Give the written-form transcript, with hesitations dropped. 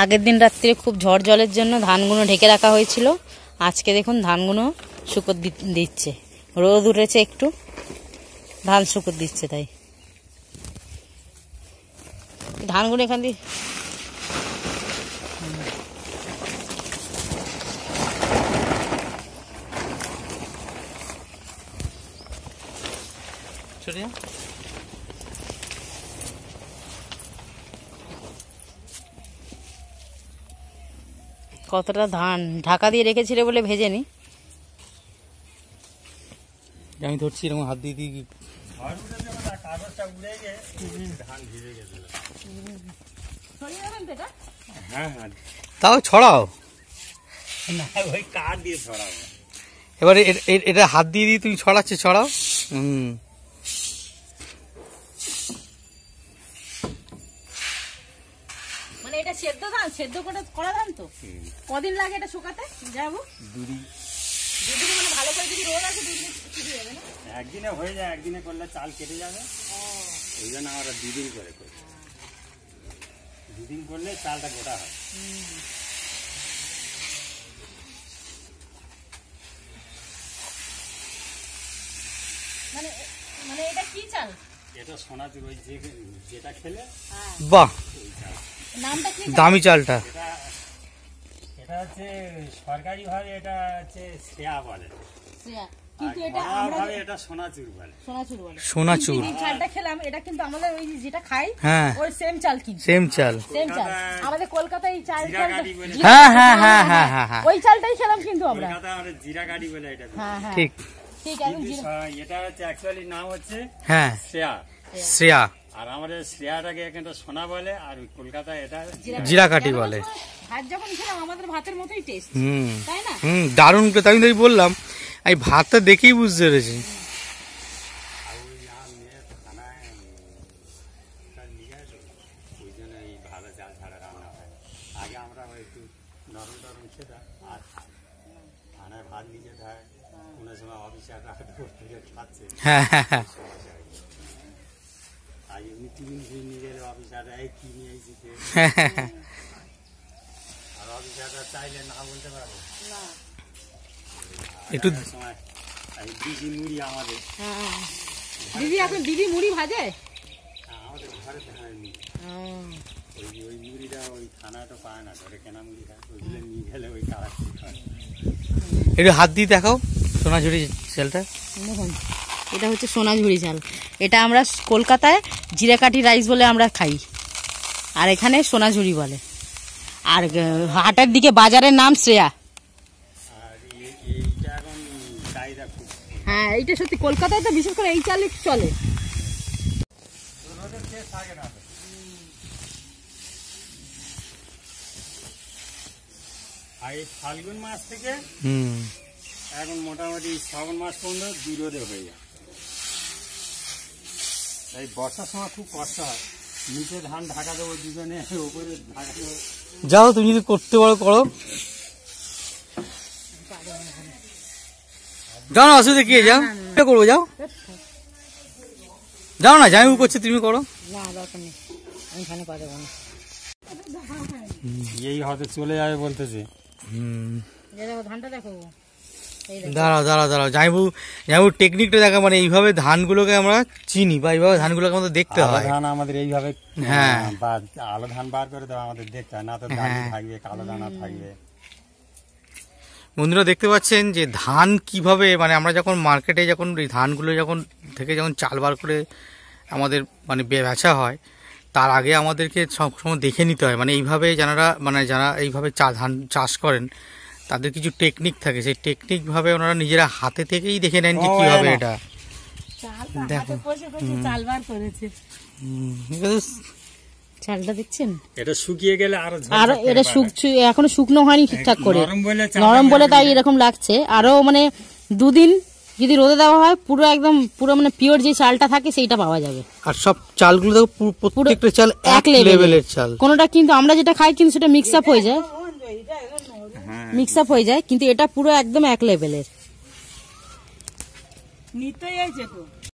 আগের দিন রাত্রে খুব ঝড় জলের জন্য ধানগুলো ঢেকে রাখা হয়েছিল। আজকে দেখুন ধানগুলো শুকর দিচ্ছে, রোদ উঠেছে একটু, ধান শুকর দিচ্ছে। তাই ধানগুলো এখান দিয়ে কতটা ধান ঢাকা দিয়ে রেখেছিল বলে ভেজেনি। আমি ধরছি এরকম হাত দিয়ে দিয়ে তাও ছড়াও না, ওই কাঠ দিয়ে ছড়াবো। এবারে এটা হাত দিয়ে দিয়ে তুমি ছড়াচ্ছে, ছড়াও। মানে এটা সেদ্ধ ধান, সেদ্ধ করা ধান তো। কদিন লাগে এটা শুকাতে? যাবো দুদিন। দুদিনে মানে ভালো করে যদি রোদ আছে দুদিনে শুকিয়ে যাবে না? একদিনে হয়ে যায়, একদিনে করলে চাল কেটে যাবে। ওই জন্য আমরা দুদিন করে করি। দুদিন করলে চালটা গোটা হয়। মানে মানে এটা কি চাল? এটা সোনাচুর, ওই যেটা খেলে। বাহ, নামটা কি? দামি চালটা। এটা হচ্ছে সরকারি ভাবে এটা হচ্ছে শ্রেয়া বলে, কিন্তু এটা আমরা এটা সোনাচুর বলে। সোনাচুর বলে। সোনাচুর এই চালটা খেলাম, এটা কিন্তু আমাদের ওই যেটা খাই হ্যাঁ ওই সেম চাল, কিন্তু সেম চাল। সেম চাল আমাদের কলকাতায় এই চাল হ্যাঁ হ্যাঁ হ্যাঁ হ্যাঁ হ্যাঁ হ্যাঁ ওই চালটাই খেলাম কিন্তু আমরা। কলকাতায় আমরা জিরা গাড়ি বলে এটা। হ্যাঁ হ্যাঁ ঠিক ঠিক। এটা হচ্ছে অ্যাকচুয়ালি নাম হচ্ছে হ্যাঁ শ্রেয়া। শ্রেয়া। আর আমাদের শ্রেয়াটাকে এখানে সোনা বলে, আর ওই কলকাতায় এটা জিরাকাঠি বলে। ভাত যখন খেলাম আমাদের ভাতের মতোই টেস্ট, তাই না? দারুণ। তাই আমি বললাম, এই ভাতটা দেখেই বুঝতে পেরেছি। আগে আমরা একটু নরম টরম খেতাম, আর থানায় ভাত নিয়ে যেতে হয়। কোনো সময় অফিসাররা খাচ্ছে, হ্যাঁ হ্যাঁ হ্যাঁ আর এমনি টিফিন ফিফিন নিয়ে গেলে অফিসাররা কি নিয়ে এসেছে, আর অফিসাররা চাইলে না বলতে পারবে একটু সময়। দিদি মুড়ি আমাদের, দিদি এখন দিদি মুড়ি ভাজে আমাদের ঘরে ধানের মুড়ি। ওই মুড়িটা ওই থানাটা পায় না, ঘরে কেনা মুড়ি খায়, ওইগুলো নিয়ে গেলে ওই কারা খায়। একটু হাত দিয়ে দেখাও সোনাঝুরি চালটা। দেখুন এটা হচ্ছে সোনাঝুরি চাল। এটা আমরা কলকাতায় জিরাকাঠি রাইস বলে আমরা খাই, আর এখানে সোনাঝুরি বলে। আর হাটের দিকে বাজারের নাম শ্রেয়া। আর এইটা এখন চাহিদা খুব। হ্যাঁ এইটা সত্যি, কলকাতায় তো বিশেষ করে এই চালই চলে। আর এই ফাল্গুন মাস থেকে এখন মোটামুটি শ্রাবণ মাস পর্যন্ত দুরোদে হয়ে যায়। এই বর্ষার সময় খুব কষ্ট হয়, নিচে ধান ঢাকা দেবো দুজনে, উপরে ঢাকা দেবো। যাও তুমি যদি করতে পারো করো, যাও না, অসুবিধা কি? যাও করবো, যাও যাও না, যাই করছে তুমি করো। না দরকার নেই, আমি এখানে পারবো না। এই হয়তো চলে যাবে বলতেছে। ধানটা দেখো, দাঁড়াও দাঁড়াও দাঁড়াও, যাইবু যাইবু টেকনিকটা দেখা, মানে এইভাবে ধানগুলোকে আমরা চিনি বা এইভাবে ধানগুলোকে আমাদের দেখতে হয়। ধান আমাদের এইভাবে, হ্যাঁ, আলো ধান বার করে দেওয়া আমাদের দেখতে হয়, না তো দানা থাকবে, কালো দানা থাকবে। বন্ধুরা দেখতে পাচ্ছেন যে ধান কিভাবে, মানে আমরা যখন মার্কেটে যখন এই ধানগুলো যখন থেকে যখন চাল বার করে আমাদের মানে বেচা হয়, তার আগে আমাদেরকে সবসময় দেখে নিতে হয়, মানে এইভাবে যারা এইভাবে ধান চাষ করেন তাদের কিছু টেকনিক থাকে, সেই টেকনিক ভাবে ওনারা নিজেরা হাতে থেকেই দেখে নেন যে কিভাবে এটা। দেখো চালটা দেখছেন, এটা শুকিয়ে গেলে আরো এটা এখনো শুকনো হয়নি ঠিকঠাক করে, নরম বলে তাই এরকম লাগছে। আরো মানে দুদিন যদি রোদে দেওয়া হয় পুরো মানে পিওর যে চালটা থাকে সেইটা পাওয়া যাবে। আর সব চালগুলো দেখো প্রত্যেকটা চাল এক লেভেলের চাল, কোনটা কিন্তু আমরা যেটা খাই কিন্তু সেটা মিক্স আপ হয়ে যায়, কিন্তু এটা পুরো একদম এক লেভেলের। নিতেই আছে তো।